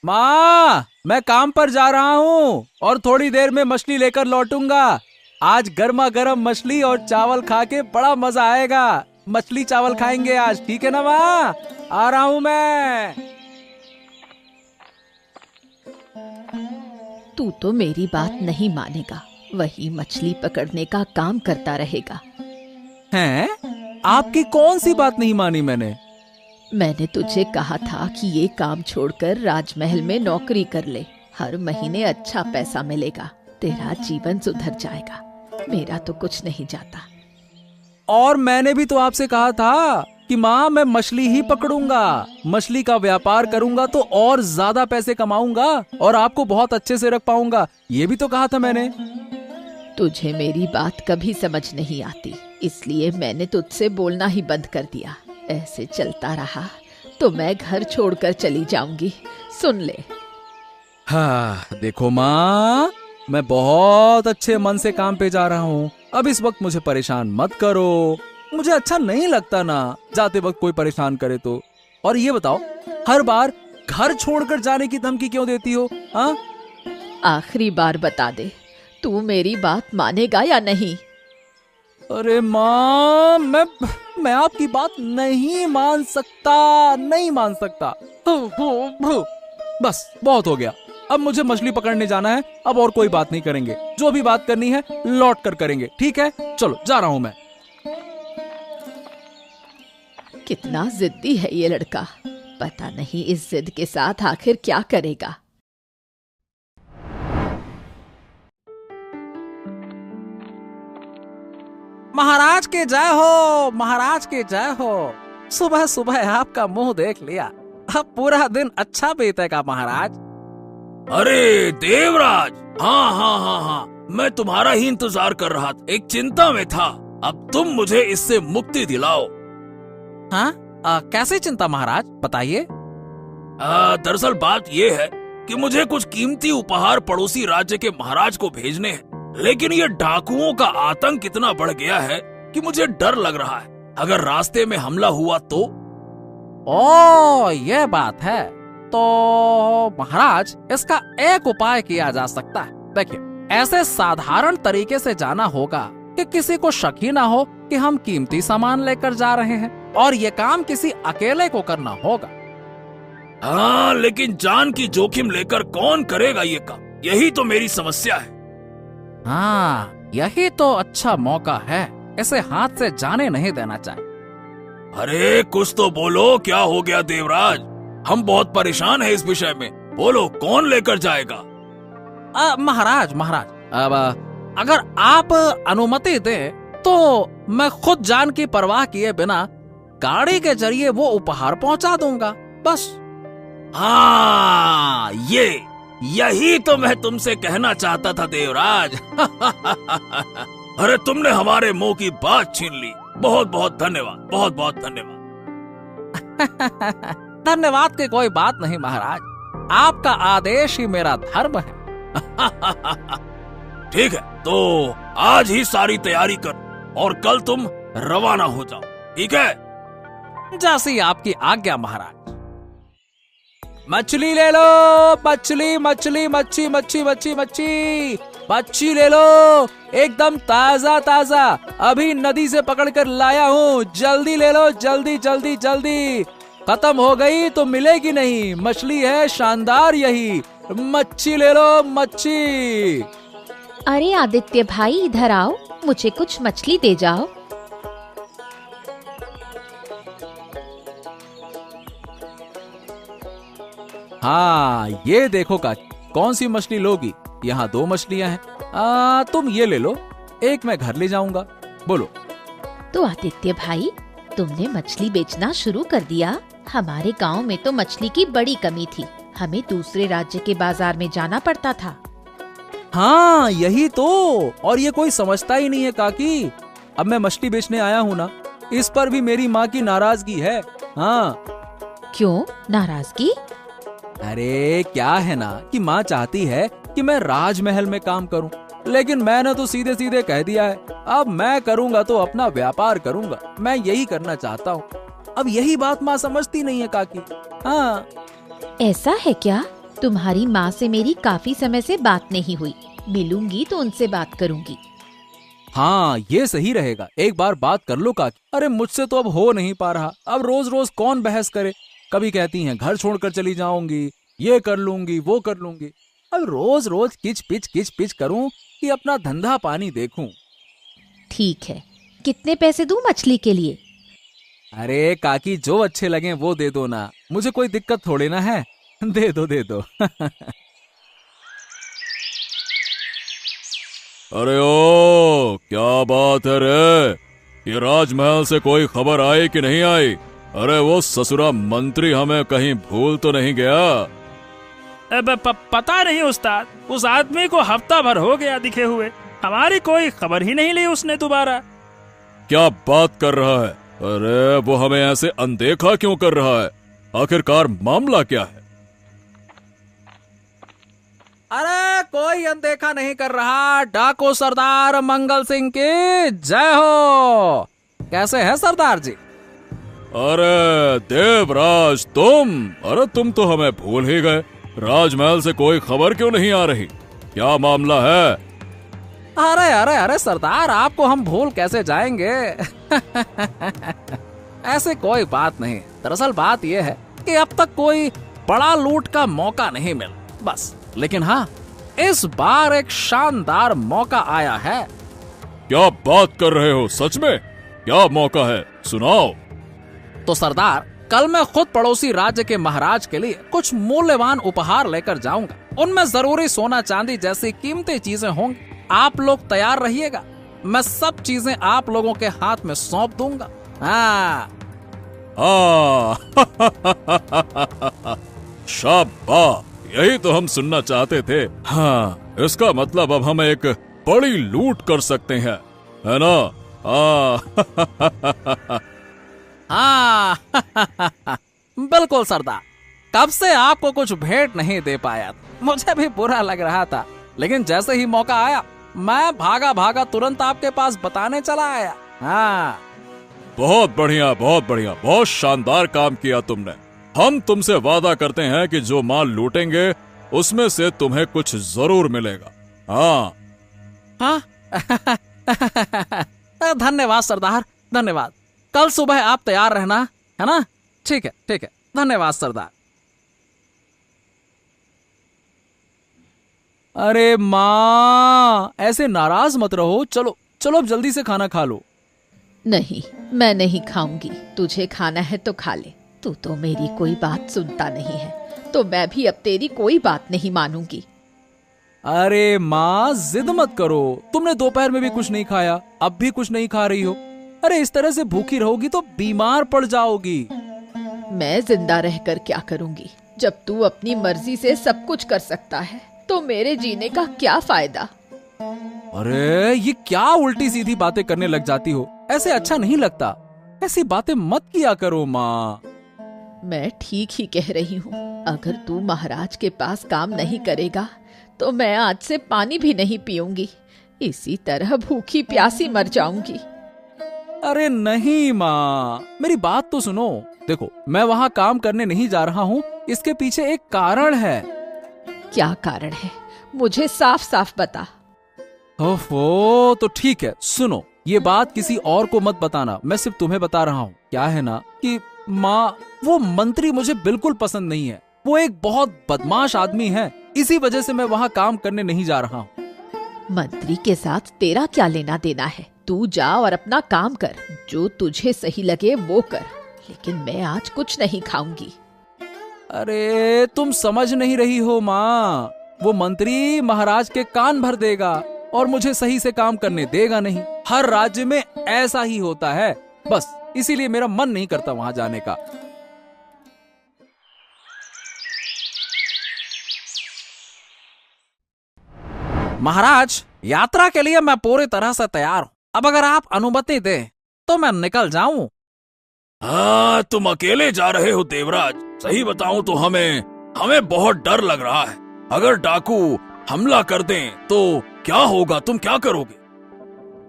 माँ, मैं काम पर जा रहा हूँ और थोड़ी देर में मछली लेकर लौटूंगा। आज गर्मा गर्म मछली और चावल खा के बड़ा मजा आएगा। मछली चावल खाएंगे आज, ठीक है ना माँ? आ रहा हूँ मैं। तू तो मेरी बात नहीं मानेगा, वही मछली पकड़ने का काम करता रहेगा। हैं? आपकी कौन सी बात नहीं मानी मैंने? मैंने तुझे कहा था कि ये काम छोड़कर राजमहल में नौकरी कर ले। हर महीने अच्छा पैसा मिलेगा, तेरा जीवन सुधर जाएगा। मेरा तो कुछ नहीं जाता। और मैंने भी तो आपसे कहा था कि माँ, मैं मछली ही पकड़ूंगा, मछली का व्यापार करूंगा तो और ज्यादा पैसे कमाऊंगा और आपको बहुत अच्छे से रख पाऊंगा। ये भी तो कहा था मैंने। तुझे मेरी बात कभी समझ नहीं आती, इसलिए मैंने तुझसे बोलना ही बंद कर दिया। ऐसे चलता रहा तो मैं घर छोड़कर चली जाऊंगी, सुन ले। हाँ देखो माँ, मैं बहुत अच्छे मन से काम पे जा रहा हूँ। अब इस वक्त मुझे परेशान मत करो। मुझे अच्छा नहीं लगता ना जाते वक्त कोई परेशान करे तो। और ये बताओ, हर बार घर छोड़कर जाने की धमकी क्यों देती हो? हाँ, आखिरी बार बता दे, तू मेरी बात मानेगा या नहीं? अरे माँ, मैं आपकी बात नहीं मान सकता, नहीं मान सकता। बस बहुत हो गया। अब मुझे मछली पकड़ने जाना है। अब और कोई बात नहीं करेंगे। जो भी बात करनी है लौट कर करेंगे, ठीक है? चलो, जा रहा हूं मैं। कितना जिद्दी है ये लड़का, पता नहीं इस जिद के साथ आखिर क्या करेगा। महाराज के जय हो, महाराज के जय हो। सुबह सुबह आपका मुंह देख लिया, अब पूरा दिन अच्छा बीतेगा महाराज। अरे देवराज, हाँ हाँ हाँ हाँ, मैं तुम्हारा ही इंतजार कर रहा था। एक चिंता में था, अब तुम मुझे इससे मुक्ति दिलाओ। हाँ, कैसे चिंता महाराज, बताइए। दरअसल बात ये है कि मुझे कुछ कीमती उपहार पड़ोसी राज्य के महाराज को भेजने हैं, लेकिन ये डाकुओं का आतंक इतना बढ़ गया है कि मुझे डर लग रहा है। अगर रास्ते में हमला हुआ तो? ओ, ये बात है। तो महाराज, इसका एक उपाय किया जा सकता है। देखिए, ऐसे साधारण तरीके से जाना होगा कि किसी को शक ही ना हो कि हम कीमती सामान लेकर जा रहे हैं, और ये काम किसी अकेले को करना होगा। हाँ, लेकिन जान की जोखिम लेकर कौन करेगा ये काम? यही तो मेरी समस्या है। हाँ, यही तो अच्छा मौका है, इसे हाथ से जाने नहीं देना चाहिए। अरे कुछ तो बोलो, क्या हो गया देवराज? हम बहुत परेशान हैं इस विषय में। बोलो, कौन लेकर जाएगा? महाराज, अब अगर आप अनुमति दें तो मैं खुद जान की परवाह किए बिना गाड़ी के जरिए वो उपहार पहुंचा दूंगा, बस। हाँ, यही तो मैं तुमसे कहना चाहता था देवराज। अरे तुमने हमारे मुंह की बात छीन ली। बहुत बहुत धन्यवाद, बहुत बहुत धन्यवाद। धन्यवाद की कोई बात नहीं महाराज, आपका आदेश ही मेरा धर्म है। ठीक है, तो आज ही सारी तैयारी करो और कल तुम रवाना हो जाओ, ठीक है? जैसी आपकी आज्ञा महाराज। मछली ले लो, मछली मछली मच्छी मच्छी मच्छी मच्छी मच्छी ले लो, एकदम ताजा ताजा, अभी नदी से पकड़कर लाया हूँ। जल्दी ले लो, जल्दी जल्दी जल्दी, खत्म हो गई तो मिलेगी नहीं। मछली है शानदार, यही मच्छी ले लो, मच्छी। अरे आदित्य भाई, इधर आओ, मुझे कुछ मछली दे जाओ। हाँ, ये देखो काकी, कौन सी मछली लोगी? यहाँ 2 मछलियाँ हैं। तुम ये ले लो, एक मैं घर ले जाऊंगा। बोलो। तो आदित्य भाई, तुमने मछली बेचना शुरू कर दिया? हमारे गांव में तो मछली की बड़ी कमी थी, हमें दूसरे राज्य के बाजार में जाना पड़ता था। हाँ, यही तो। और ये कोई समझता ही नहीं है काकी। अब मैं मछली बेचने आया हूँ ना, इस पर भी मेरी माँ की नाराजगी है। हाँ। क्यों नाराजगी? अरे क्या है ना कि माँ चाहती है कि मैं राजमहल में काम करूं, लेकिन मैंने तो सीधे सीधे कह दिया है, अब मैं करूंगा तो अपना व्यापार करूंगा, मैं यही करना चाहता हूँ। अब यही बात माँ समझती नहीं है काकी। हाँ। ऐसा है क्या? तुम्हारी माँ से मेरी काफी समय से बात नहीं हुई, मिलूंगी तो उनसे बात करूंगी। हाँ, ये सही रहेगा, एक बार बात कर लो काकी। अरे मुझसे तो अब हो नहीं पा रहा, अब रोज रोज कौन बहस करे। कभी कहती हैं घर छोड़कर चली जाऊंगी, ये कर लूंगी, वो कर लूंगी। अब रोज रोज किच पिच करूं कि अपना धंधा पानी देखूं। ठीक है, कितने पैसे दूं मछली के लिए? अरे काकी, जो अच्छे लगे वो दे दो ना, मुझे कोई दिक्कत थोड़ी ना है। दे दो दे दो। अरे ओ, क्या बात है रे? ये राजमहल से कोई खबर आई कि नहीं आई? अरे वो ससुरा मंत्री हमें कहीं भूल तो नहीं गया? अब पता नहीं उस्ताद, उस आदमी को हफ्ता भर हो गया दिखे हुए, हमारी कोई खबर ही नहीं ली उसने दोबारा। क्या बात कर रहा है? अरे वो हमें ऐसे अनदेखा क्यों कर रहा है? आखिरकार मामला क्या है? अरे कोई अनदेखा नहीं कर रहा, डाको सरदार मंगल सिंह की जय हो। कैसे है सरदार जी? अरे देवराज अरे तुम तो हमें भूल ही गए। राजमहल से कोई खबर क्यों नहीं आ रही? क्या मामला है? अरे अरे अरे सरदार, आपको हम भूल कैसे जाएंगे? ऐसे कोई बात नहीं। दरअसल बात यह है कि अब तक कोई बड़ा लूट का मौका नहीं मिला, बस। लेकिन हाँ, इस बार एक शानदार मौका आया है। क्या बात कर रहे हो? सच में? क्या मौका है? सुनाओ। तो सरदार, कल मैं खुद पड़ोसी राज्य के महाराज के लिए कुछ मूल्यवान उपहार लेकर जाऊंगा। उनमें जरूरी सोना चांदी जैसी कीमती चीजें होंगी। आप लोग तैयार रहिएगा, मैं सब चीजें आप लोगों के हाथ में सौंप दूंगा। हाँ। शाबाश, यही तो हम सुनना चाहते थे। हाँ, इसका मतलब अब हम एक बड़ी लूट कर सकते हैं, है ना? हाँ। बिल्कुल सरदार, कब से आपको कुछ भेंट नहीं दे पाया, मुझे भी बुरा लग रहा था। लेकिन जैसे ही मौका आया, मैं भागा भागा तुरंत आपके पास बताने चला आया। हाँ। बहुत बढ़िया, बहुत बढ़िया, बहुत शानदार काम किया तुमने। हम तुमसे वादा करते हैं कि जो माल लूटेंगे उसमें से तुम्हें कुछ जरूर मिलेगा। हाँ। हाँ। धन्यवाद सरदार, धन्यवाद। कल सुबह आप तैयार रहना, है ना? ठीक है, ठीक है, धन्यवाद सरदार। अरे माँ, ऐसे नाराज मत रहो। चलो चलो, अब जल्दी से खाना खा लो। नहीं, मैं नहीं खाऊंगी। तुझे खाना है तो खा ले। तू तो मेरी कोई बात सुनता नहीं है, तो मैं भी अब तेरी कोई बात नहीं मानूंगी। अरे माँ, जिद मत करो। तुमने दोपहर में भी कुछ नहीं खाया, अब भी कुछ नहीं खा रही हो। अरे इस तरह से भूखी रहोगी तो बीमार पड़ जाओगी। मैं जिंदा रहकर क्या करूंगी? जब तू अपनी मर्जी से सब कुछ कर सकता है तो मेरे जीने का क्या फायदा? अरे ये क्या उल्टी सीधी बातें करने लग जाती हो? ऐसे अच्छा नहीं लगता। ऐसी बातें मत किया करो माँ। मैं ठीक ही कह रही हूँ। अगर तू महाराज के पास काम नहीं करेगा तो मैं आज से पानी भी नहीं पीऊंगी। इसी तरह भूखी प्यासी मर जाऊंगी। अरे नहीं माँ, मेरी बात तो सुनो। देखो, मैं वहाँ काम करने नहीं जा रहा हूँ, इसके पीछे एक कारण है। क्या कारण है? मुझे साफ साफ बता। ओफो, तो ठीक है, सुनो। ये बात किसी और को मत बताना, मैं सिर्फ तुम्हें बता रहा हूँ। क्या है ना कि माँ, वो मंत्री मुझे बिल्कुल पसंद नहीं है। वो एक बहुत बदमाश आदमी है, इसी वजह से मैं वहाँ काम करने नहीं जा रहा हूँ। मंत्री के साथ तेरा क्या लेना देना है? तू जा और अपना काम कर, जो तुझे सही लगे वो कर। लेकिन मैं आज कुछ नहीं खाऊंगी। अरे तुम समझ नहीं रही हो माँ, वो मंत्री महाराज के कान भर देगा और मुझे सही से काम करने देगा नहीं। हर राज्य में ऐसा ही होता है, बस इसीलिए मेरा मन नहीं करता वहां जाने का। महाराज, यात्रा के लिए मैं पूरी तरह से तैयार हूँ। अब अगर आप अनुमति दे तो मैं निकल जाऊं। हाँ, तुम अकेले जा रहे हो देवराज? सही बताऊं तो हमें बहुत डर लग रहा है। अगर डाकू हमला कर दें तो क्या होगा? तुम क्या करोगे?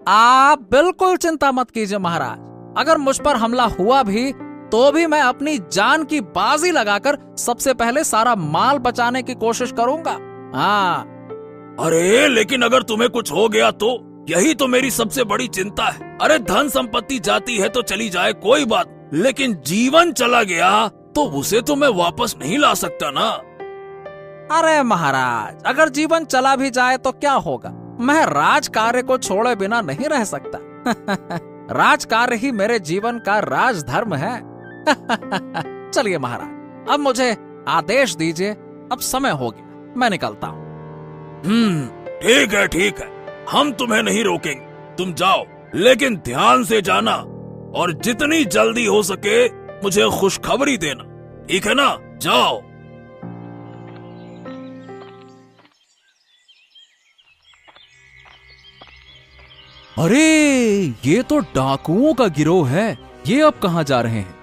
आप बिल्कुल चिंता मत कीजिए महाराज। अगर मुझ पर हमला हुआ भी तो भी मैं अपनी जान की बाजी लगाकर सबसे पहले सारा माल बचाने की कोशिश करूंगा। हाँ। अरे लेकिन अगर तुम्हें कुछ हो गया तो? यही तो मेरी सबसे बड़ी चिंता है। अरे धन संपत्ति जाती है तो चली जाए, कोई बात, लेकिन जीवन चला गया तो उसे तो मैं वापस नहीं ला सकता ना। अरे महाराज, अगर जीवन चला भी जाए तो क्या होगा? मैं राज कार्य को छोड़े बिना नहीं रह सकता। राज कार्य ही मेरे जीवन का राज धर्म है। चलिए महाराज, अब मुझे आदेश दीजिए, अब समय हो गया, मैं निकलता हूँ। ठीक है, हम तुम्हें नहीं रोकेंगे, तुम जाओ, लेकिन ध्यान से जाना और जितनी जल्दी हो सके मुझे खुशखबरी देना, ठीक है ना? जाओ। अरे ये तो डाकुओं का गिरोह है, ये अब कहाँ जा रहे हैं?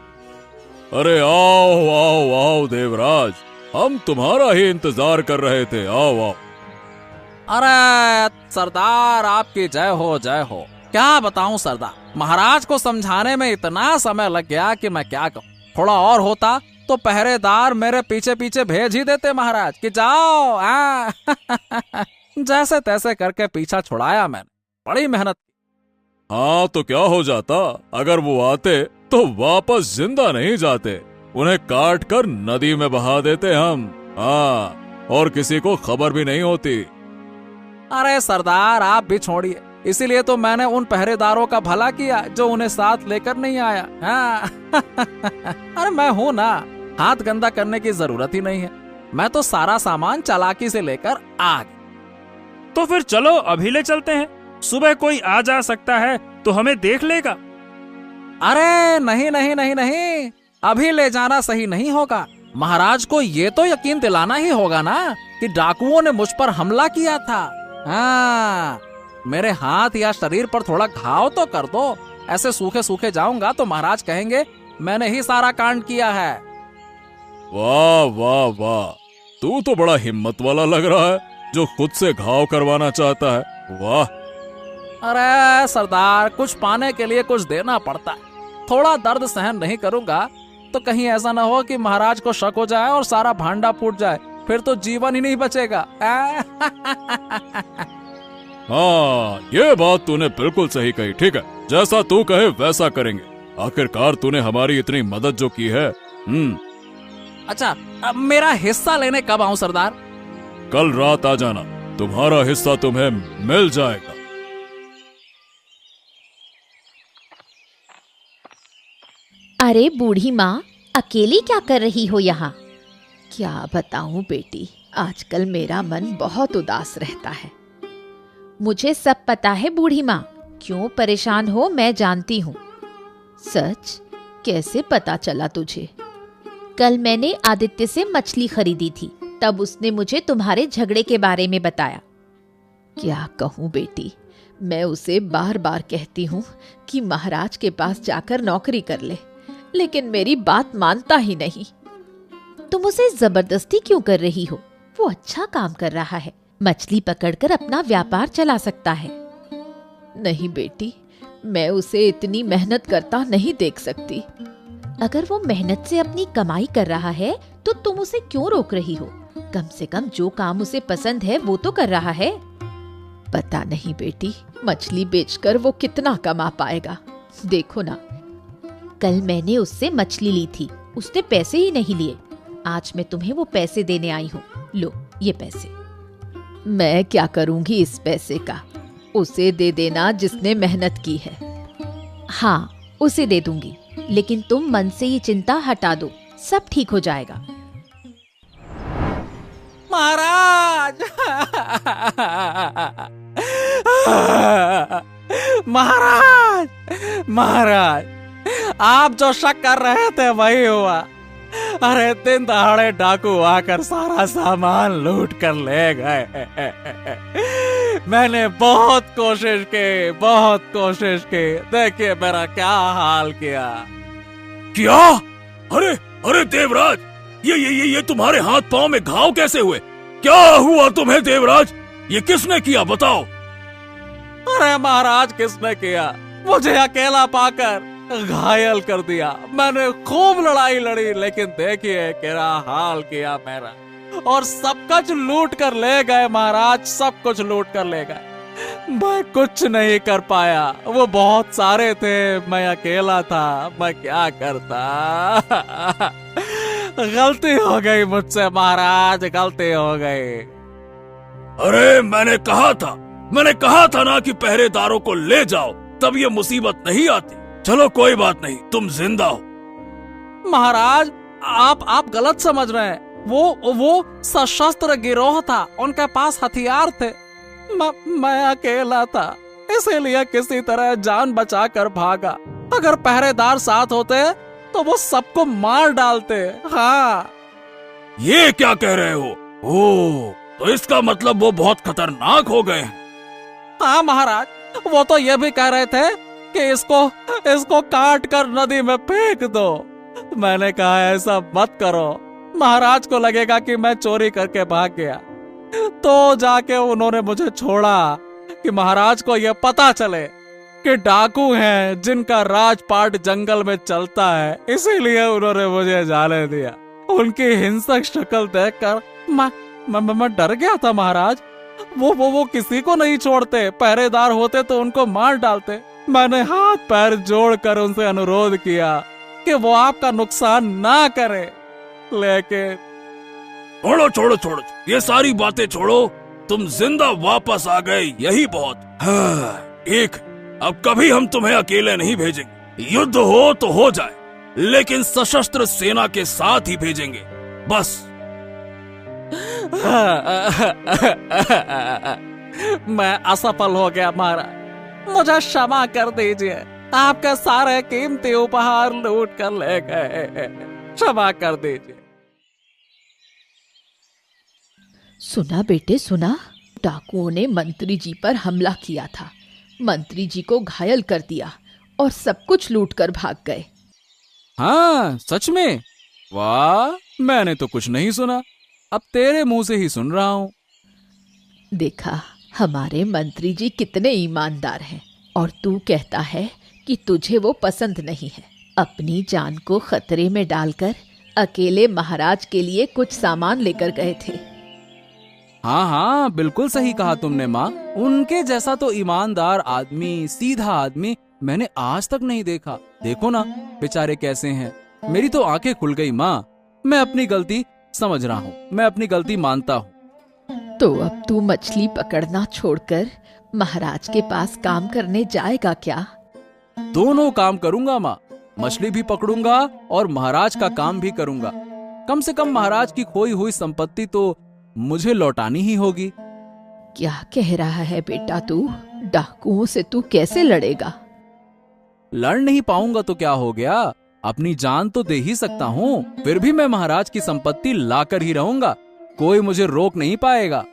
अरे आओ आओ आओ देवराज, हम तुम्हारा ही इंतजार कर रहे थे, आओ आओ। अरे सरदार, आपकी जय हो जय हो। क्या बताऊं सरदार, महाराज को समझाने में इतना समय लग गया कि मैं क्या कहूं। थोड़ा और होता तो पहरेदार मेरे पीछे पीछे भेज ही देते महाराज कि जाओ। जैसे तैसे करके पीछा छुड़ाया मैंने, बड़ी मेहनत। हाँ तो क्या हो जाता अगर वो आते तो वापस जिंदा नहीं जाते, उन्हें काट कर नदी में बहा देते हम। हाँ, और किसी को खबर भी नहीं होती। अरे सरदार, आप भी छोड़िए, इसीलिए तो मैंने उन पहरेदारों का भला किया जो उन्हें साथ लेकर नहीं आया। हाँ। अरे मैं हूं ना, हाथ गंदा करने की जरूरत ही नहीं है। मैं तो सारा सामान चालाकी से लेकर आ गया। तो फिर चलो अभी ले चलते हैं, सुबह कोई आ जा सकता है तो हमें देख लेगा। अरे नहीं नहीं नहीं नहीं, अभी ले जाना सही नहीं होगा। महाराज को ये तो यकीन दिलाना ही होगा ना कि डाकुओं ने मुझ पर हमला किया था। हाँ, मेरे हाथ या शरीर पर थोड़ा घाव तो कर दो। ऐसे सूखे सूखे जाऊंगा तो महाराज कहेंगे मैंने ही सारा कांड किया है। वाह वाह वाह, तू तो बड़ा हिम्मत वाला लग रहा है जो खुद से घाव करवाना चाहता है। वाह। अरे सरदार, कुछ पाने के लिए कुछ देना पड़ता है। थोड़ा दर्द सहन नहीं करूंगा तो कहीं ऐसा ना हो कि महाराज को शक हो जाए और सारा भांडा फूट जाए, फिर तो जीवन ही नहीं बचेगा। हाँ, ये बात तूने बिल्कुल सही कही। ठीक है, जैसा तू कहे वैसा करेंगे। आखिरकार तूने हमारी इतनी मदद जो की है। अच्छा, अब मेरा हिस्सा लेने कब आऊं सरदार? कल रात आ जाना, तुम्हारा हिस्सा तुम्हें मिल जाएगा। अरे बूढ़ी माँ, अकेली क्या कर रही हो यहाँ? क्या बताऊं बेटी, आजकल मेरा मन बहुत उदास रहता है। मुझे सब पता है बूढ़ी माँ, क्यों परेशान हो मैं जानती हूँ। सच? कैसे पता चला तुझे? कल मैंने आदित्य से मछली खरीदी थी, तब उसने मुझे तुम्हारे झगड़े के बारे में बताया। क्या कहूँ बेटी, मैं उसे बार बार कहती हूँ कि महाराज के पास जाकर नौकरी कर ले, लेकिन मेरी बात मानता ही नहीं। तुम उसे जबरदस्ती क्यों कर रही हो? वो अच्छा काम कर रहा है, मछली पकड़कर अपना व्यापार चला सकता है। नहीं बेटी, मैं उसे इतनी मेहनत करता नहीं देख सकती। अगर वो मेहनत से अपनी कमाई कर रहा है तो तुम उसे क्यों रोक रही हो? कम से कम जो काम उसे पसंद है वो तो कर रहा है। पता नहीं बेटी, मछली बेचकर वो कितना कमा पाएगा। देखो ना, कल मैंने उससे मछली ली थी, उसने पैसे ही नहीं लिए। आज मैं तुम्हें वो पैसे देने आई हूँ, लो ये पैसे। मैं क्या करूंगी इस पैसे का? उसे दे देना जिसने मेहनत की है। हाँ, उसे दे दूंगी, लेकिन तुम मन से ये चिंता हटा दो, सब ठीक हो जाएगा। महाराज! महाराज! महाराज, आप जो शक कर रहे थे वही हुआ। अरे दिन दहाड़े डाकू आकर सारा सामान लूट कर ले गए। मैंने बहुत कोशिश की, देखिए मेरा क्या हाल किया। क्या? अरे अरे देवराज, ये तुम्हारे हाथ पांव में घाव कैसे हुए? क्या हुआ तुम्हें देवराज? ये किसने किया बताओ? अरे महाराज, किसने किया? मुझे अकेला पाकर घायल कर दिया। मैंने खूब लड़ाई लड़ी, लेकिन देखिए क्या हाल किया मेरा। और सब कुछ लूट कर ले गए महाराज, सब कुछ लूट कर ले गए। मैं कुछ नहीं कर पाया, वो बहुत सारे थे, मैं अकेला था, मैं क्या करता। गलती हो गई मुझसे महाराज, गलती हो गई। अरे मैंने कहा था ना कि पहरेदारों को ले जाओ, तब ये मुसीबत नहीं आती। चलो कोई बात नहीं, तुम जिंदा हो। महाराज आप गलत समझ रहे हैं। वो सशस्त्र गिरोह था, उनके पास हथियार थे। मैं अकेला था, इसीलिए किसी तरह जान बचाकर भागा। अगर पहरेदार साथ होते तो वो सबको मार डालते। हाँ। ये क्या कह रहे हो? ओह, तो इसका मतलब वो बहुत खतरनाक हो गए हैं। हाँ महाराज, वो तो ये भी कह रहे थे कि इसको काट कर नदी में फेंक दो। मैंने कहा ऐसा मत करो, महाराज को लगेगा कि मैं चोरी करके भाग गया। तो जाके उन्होंने मुझे छोड़ा कि महाराज को यह पता चले कि डाकू हैं जिनका राजपाट जंगल में चलता है, इसीलिए उन्होंने मुझे जाने दिया। उनकी हिंसक शक्ल देखकर मैं डर गया था महाराज। वो किसी को नहीं छोड़ते, पहरेदार होते तो उनको मार डालते। मैंने हाथ पैर जोड़कर उनसे अनुरोध किया कि वो आपका नुकसान ना करे, लेकिन छोड़ो, ये सारी बातें छोड़ो। तुम जिंदा वापस आ गए, यही बहुत। हाँ, ठीक, अब कभी हम तुम्हें अकेले नहीं भेजेंगे। युद्ध हो तो हो जाए, लेकिन सशस्त्र सेना के साथ ही भेजेंगे, बस। मैं असफल हो गया महाराज, मुझे क्षमा कर दीजिए। आपके सारे कीमती उपहार लूट कर ले गए, क्षमा कर दीजिए। सुना बेटे सुना, डाकुओं ने मंत्री जी पर हमला किया था, मंत्री जी को घायल कर दिया और सब कुछ लूट कर भाग गए। हाँ सच में? वाह, मैंने तो कुछ नहीं सुना, अब तेरे मुंह से ही सुन रहा हूँ। देखा, हमारे मंत्री जी कितने ईमानदार हैं, और तू कहता है कि तुझे वो पसंद नहीं है। अपनी जान को खतरे में डालकर अकेले महाराज के लिए कुछ सामान लेकर गए थे। हाँ, बिल्कुल सही कहा तुमने माँ। उनके जैसा तो ईमानदार आदमी, सीधा आदमी मैंने आज तक नहीं देखा। देखो ना बेचारे कैसे हैं। मेरी तो आंखें खुल गई माँ। मैं अपनी गलती समझ रहा हूँ, मैं अपनी गलती मानता हूँ। तो अब तू मछली पकड़ना छोड़कर महाराज के पास काम करने जाएगा क्या? दोनों काम करूंगा माँ, मछली भी पकड़ूंगा और महाराज का काम भी करूंगा। कम से कम महाराज की खोई हुई संपत्ति तो मुझे लौटानी ही होगी। क्या कह रहा है बेटा तू? डाकुओं से तू कैसे लड़ेगा? लड़ नहीं पाऊंगा तो क्या हो गया, अपनी जान तो दे ही सकता हूँ। फिर भी मैं महाराज की संपत्ति लाकर ही रहूंगा, कोई मुझे रोक नहीं पाएगा।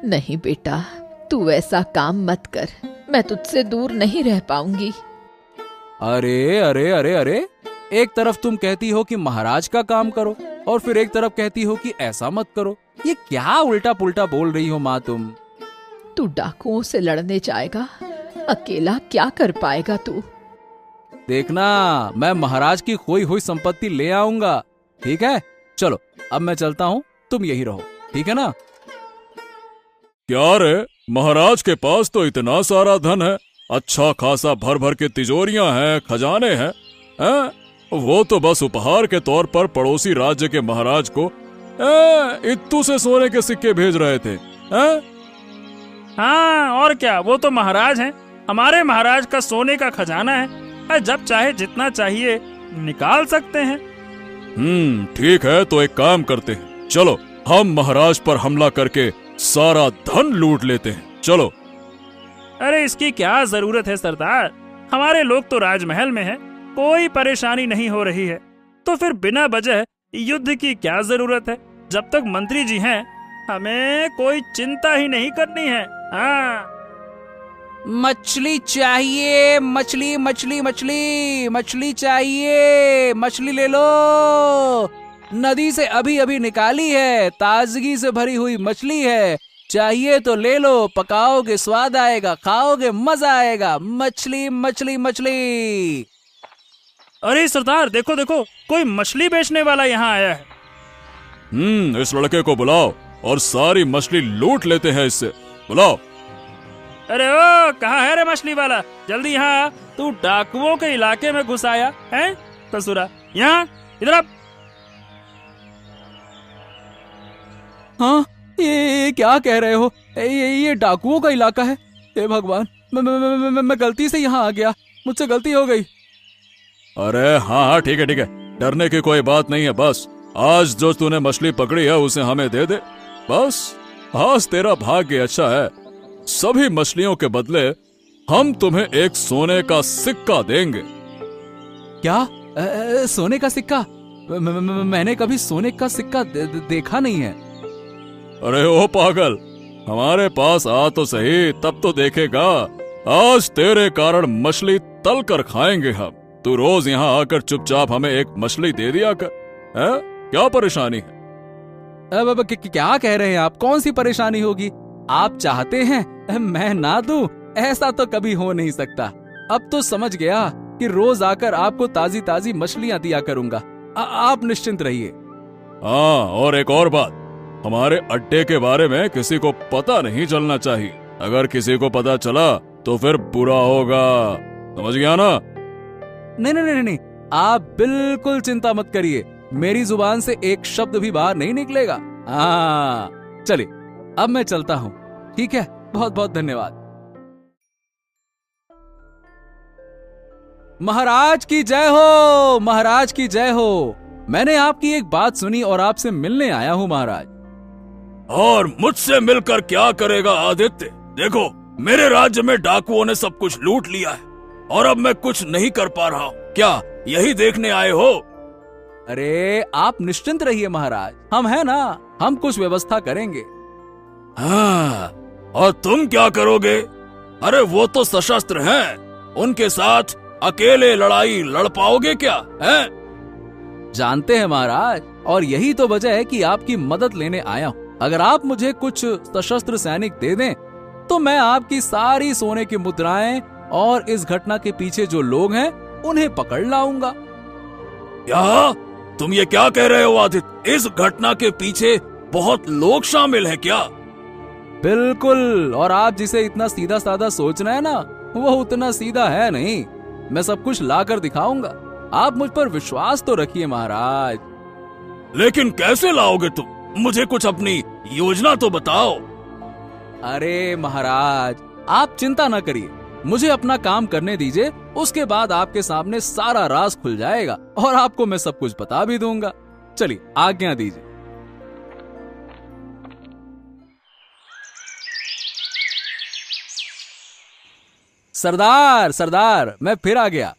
नहीं बेटा, तू ऐसा काम मत कर, मैं तुझसे दूर नहीं रह पाऊंगी। अरे अरे अरे अरे, एक तरफ तुम कहती हो कि महाराज का काम करो और फिर एक तरफ कहती हो कि ऐसा मत करो। ये क्या उल्टा पुल्टा बोल रही हो माँ तुम? तू डाकुओं से लड़ने जाएगा, अकेला क्या कर पाएगा तू? देखना, मैं महाराज की खोई हुई संपत्ति ले आऊंगा। ठीक है, चलो अब मैं चलता हूँ, तुम यही रहो, ठीक है ना? क्या रे, महाराज के पास तो इतना सारा धन है, अच्छा खासा भर भर के तिजोरियां हैं, खजाने हैं, वो तो बस उपहार के तौर पर पड़ोसी राज्य के महाराज को इत्तू से सोने के सिक्के भेज रहे थे। हाँ और क्या, वो तो महाराज हैं, हमारे महाराज का सोने का खजाना है, जब चाहे जितना चाहिए निकाल सकते हैं। ठीक है, तो एक काम करते हैं, चलो हम महाराज पर हमला करके सारा धन लूट लेते हैं, चलो। अरे इसकी क्या जरूरत है सरदार, हमारे लोग तो राजमहल में हैं, कोई परेशानी नहीं हो रही है, तो फिर बिना वजह युद्ध की क्या जरूरत है? जब तक मंत्री जी हैं, हमें कोई चिंता ही नहीं करनी है। हाँ, मछली चाहिए, मछली मछली मछली मछली चाहिए, मछली ले लो, नदी से अभी अभी निकाली है, ताजगी से भरी हुई मछली है, चाहिए तो ले लो, पकाओगे स्वाद आएगा, खाओगे मजा आएगा, मछली मछली मछली। अरे सरदार, देखो देखो, कोई मछली बेचने वाला यहाँ आया है। इस लड़के को बुलाओ और सारी मछली लूट लेते हैं इससे। बुलाओ। अरे ओ, कहाँ है रे मछली वाला? जल्दी यहाँ आ। तू डाकुओं के इलाके में घुस आया है ससुरा। यहाँ इधर आ। हाँ, ये क्या कह रहे हो? ये डाकुओं का इलाका है? हे भगवान, मैं गलती से यहाँ आ गया, मुझसे गलती हो गई। अरे हाँ हाँ, ठीक है ठीक है, डरने की कोई बात नहीं है। बस आज जो तूने मछली पकड़ी है उसे हमें दे दे। बस आज तेरा भाग्य अच्छा है। सभी मछलियों के बदले हम तुम्हें एक सोने का सिक्का देंगे। क्या? सोने का सिक्का? मैंने कभी सोने का सिक्का देखा नहीं है। अरे ओ पागल, हमारे पास आ तो सही, तब तो देखेगा। आज तेरे कारण मछली तल कर खाएंगे हम। तू रोज यहाँ आकर चुपचाप हमें एक मछली दे दिया कर। है? क्या परेशानी है? क्या कह रहे हैं आप? कौन सी परेशानी होगी? आप चाहते हैं मैं ना दूं? ऐसा तो कभी हो नहीं सकता। अब तो समझ गया कि रोज आकर आपको ताजी ताजी मछलियां दिया करूंगा। आप निश्चिंत रहिए। हाँ, और एक और बात, हमारे अड्डे के बारे में किसी को पता नहीं चलना चाहिए। अगर किसी को पता चला तो फिर बुरा होगा, समझ गया ना? नहीं नहीं नहीं नहीं, आप बिल्कुल चिंता मत करिए। मेरी जुबान से एक शब्द भी बाहर नहीं निकलेगा। हाँ, चलिए अब मैं चलता हूँ। ठीक है, बहुत बहुत धन्यवाद। महाराज की जय हो, महाराज की जय हो। मैंने आपकी एक बात सुनी और आपसे मिलने आया हूँ महाराज। और मुझसे मिलकर क्या करेगा आदित्य? देखो, मेरे राज्य में डाकुओं ने सब कुछ लूट लिया है और अब मैं कुछ नहीं कर पा रहा हूँ। क्या यही देखने आए हो? अरे आप निश्चिंत रहिए महाराज, हम है ना, हम कुछ व्यवस्था करेंगे। हाँ, और तुम क्या करोगे? अरे वो तो सशस्त्र हैं, उनके साथ अकेले लड़ाई लड़ पाओगे क्या? है? जानते हैं महाराज, और यही तो वजह है कि आपकी मदद लेने आया हूँ। अगर आप मुझे कुछ सशस्त्र सैनिक दे दें तो मैं आपकी सारी सोने की मुद्राएं और इस घटना के पीछे जो लोग हैं उन्हें पकड़ लाऊंगा। क्या तुम ये क्या कह रहे हो आदित्य? इस घटना के पीछे बहुत लोग शामिल हैं क्या? बिल्कुल, और आप जिसे इतना सीधा साधा सोच रहे हैं ना, वो उतना सीधा है नहीं। मैं सब कुछ ला कर दिखाऊंगा। आप मुझ पर विश्वास तो रखिए महाराज। लेकिन कैसे लाओगे तुम? मुझे कुछ अपनी योजना तो बताओ। अरे महाराज, आप चिंता न करिए, मुझे अपना काम करने दीजिए। उसके बाद आपके सामने सारा राज खुल जाएगा और आपको मैं सब कुछ बता भी दूंगा। चलिए, आज्ञा दीजिए। सरदार सरदार, मैं फिर आ गया।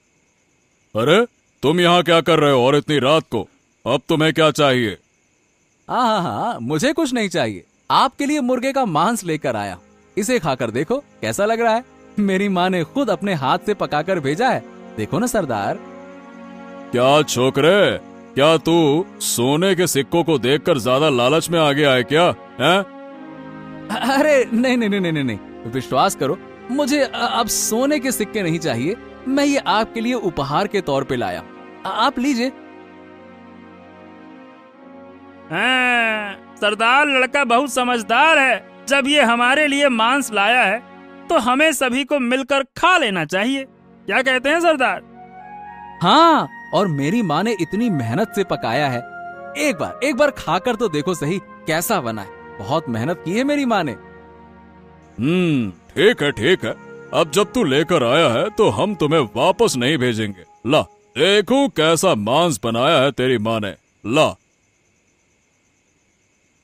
अरे तुम यहाँ क्या कर रहे हो और इतनी रात को? अब तुम्हें क्या चाहिए? हाँ हाँ हाँ, मुझे कुछ नहीं चाहिए। आपके लिए मुर्गे का मांस लेकर आया। इसे खाकर देखो कैसा लग रहा है। मेरी माँ ने खुद अपने हाथ से पकाकर भेजा है। देखो ना सरदार। क्या छोकरे, क्या तू सोने के सिक्कों को देखकर ज्यादा लालच में आ गया है क्या? है? अरे नहीं नहीं नहीं नहीं नहीं, विश्वास करो, मुझे अब सोने के सिक्के नहीं चाहिए। मैं ये आपके लिए उपहार के तौर पे लाया। आप लीजिए। हाँ, सरदार लड़का बहुत समझदार है। जब ये हमारे लिए मांस लाया है तो हमें सभी को मिलकर खा लेना चाहिए। क्या कहते हैं सरदार? हाँ, और मेरी माँ ने इतनी मेहनत से पकाया है। एक बार खाकर तो देखो सही कैसा बना है। बहुत मेहनत की है मेरी माँ ने। ठीक है ठीक है। अब जब तू लेकर आया है तो हम तुम्हें वापस नहीं भेजेंगे। ला, देखो कैसा मांस बनाया है तेरी माँ ने। ला,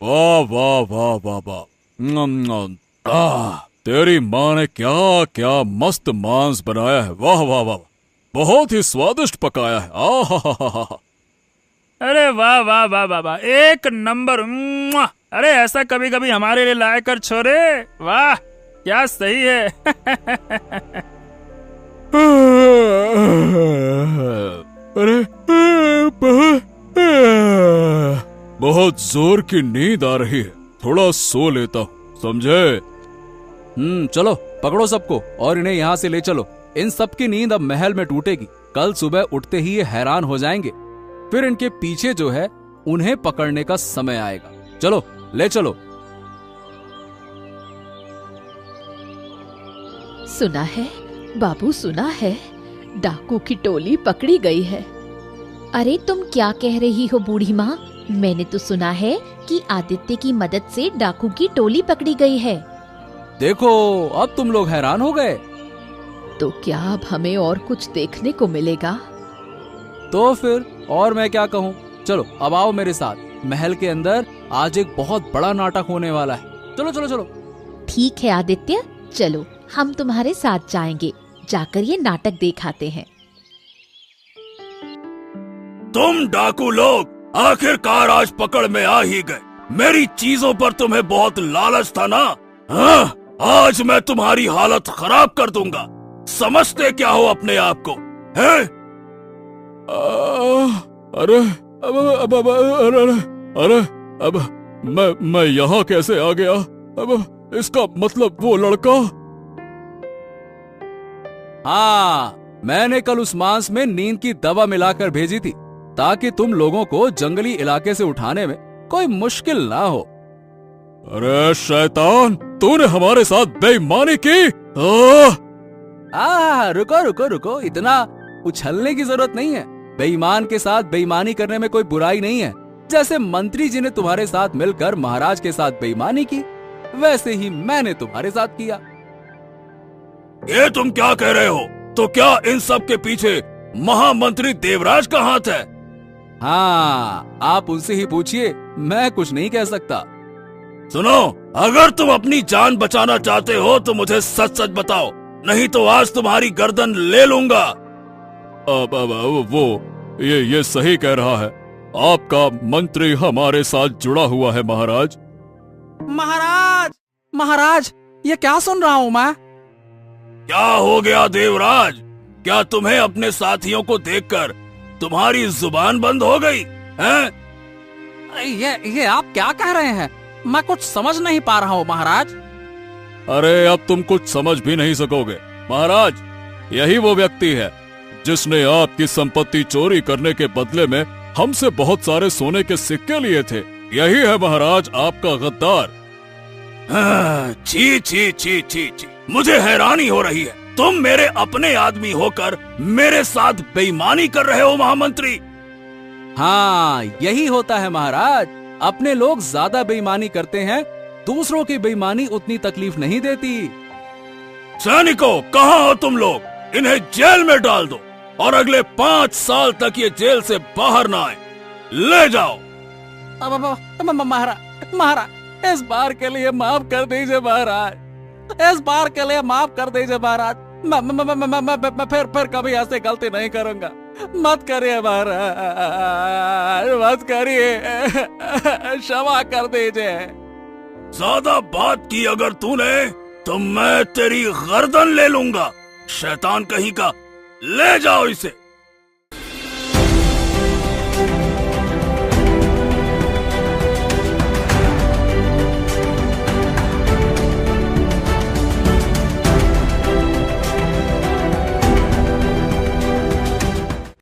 वाह वाह वाह वाह वाह, तेरी माँ ने क्या क्या मस्त मांस बनाया है। वाह वाह वाह, बहुत ही स्वादिष्ट पकाया है। आहा, अरे वाह वाह वाह वाह वाह, एक नंबर। अरे ऐसा कभी कभी हमारे लिए लाया कर छोरे। वाह, क्या सही है। अरे बहुत जोर की नींद आ रही है, थोड़ा सो लेता हूँ, समझे? चलो पकड़ो सबको और इन्हें यहाँ से ले चलो। इन सब की नींद अब महल में टूटेगी। कल सुबह उठते ही ये हैरान हो जाएंगे। फिर इनके पीछे जो है उन्हें पकड़ने का समय आएगा। चलो ले चलो। सुना है बाबू, सुना है डाकू की टोली पकड़ी गई है। अरे तुम क्या कह रही हो बूढ़ी माँ? मैंने तो सुना है कि आदित्य की मदद से डाकू की टोली पकड़ी गई है। देखो अब तुम लोग हैरान हो गए। तो क्या अब हमें और कुछ देखने को मिलेगा? तो फिर और मैं क्या कहूँ। चलो अब आओ मेरे साथ। महल के अंदर आज एक बहुत बड़ा नाटक होने वाला है। चलो चलो चलो। ठीक है आदित्य, चलो हम तुम्हारे साथ जाएंगे, जाकर ये नाटक दिखाते हैं। तुम डाकू लोग आखिरकार आज पकड़ में आ ही गए। मेरी चीजों पर तुम्हें बहुत लालच था ना? हाँ, आज मैं तुम्हारी हालत खराब कर दूंगा। समझते क्या हो अपने आप को, हैं? अरे अरे अब मैं यहाँ कैसे आ गया? अब इसका मतलब वो लड़का। हाँ, मैंने कल उस मांस में नींद की दवा मिलाकर भेजी थी ताकि तुम लोगों को जंगली इलाके से उठाने में कोई मुश्किल ना हो। अरे शैतान, तूने हमारे साथ बेईमानी की। रुको रुको रुको, इतना उछलने की जरूरत नहीं है। बेईमान के साथ बेईमानी करने में कोई बुराई नहीं है। जैसे मंत्री जी ने तुम्हारे साथ मिलकर महाराज के साथ बेईमानी की, वैसे ही मैंने तुम्हारे साथ किया। ये तुम क्या कह रहे हो? तो क्या इन सब के पीछे महामंत्री देवराज का हाथ है? हाँ, आप उनसे ही पूछिए, मैं कुछ नहीं कह सकता। सुनो, अगर तुम अपनी जान बचाना चाहते हो तो मुझे सच सच बताओ, नहीं तो आज तुम्हारी गर्दन ले लूंगा। अब वो ये सही कह रहा है। आपका मंत्री हमारे साथ जुड़ा हुआ है महाराज। महाराज महाराज, ये क्या सुन रहा हूँ मैं? क्या हो गया देवराज? क्या तुम्हें अपने साथियों को देखकर तुम्हारी जुबान बंद हो गई हैं? ये आप क्या कह रहे हैं? मैं कुछ समझ नहीं पा रहा हूँ महाराज। अरे अब तुम कुछ समझ भी नहीं सकोगे महाराज। यही वो व्यक्ति है जिसने आपकी संपत्ति चोरी करने के बदले में हमसे बहुत सारे सोने के सिक्के लिए थे। यही है महाराज आपका गद्दार। छी छी छी छी छी, मुझे हैरानी हो रही है। तुम मेरे अपने आदमी होकर मेरे साथ बेईमानी कर रहे हो महामंत्री। हाँ, यही होता है महाराज। अपने लोग ज्यादा बेईमानी करते हैं, दूसरों की बेईमानी उतनी तकलीफ नहीं देती। सैनिकों, कहाँ हो तुम लोग? इन्हें जेल में डाल दो और अगले 5 साल तक ये जेल से बाहर ना आए। ले जाओ। महाराज, इस बार के लिए माफ कर दीजिए महाराज। इस बार के लिए माफ कर दीजिए महाराज। मैं फिर कभी ऐसे गलती नहीं करूंगा। मत करिए महाराज, मत करिए, क्षमा कर दीजिए। ज्यादा बात की अगर तूने तो मैं तेरी गर्दन ले लूंगा। शैतान कहीं का, ले जाओ इसे।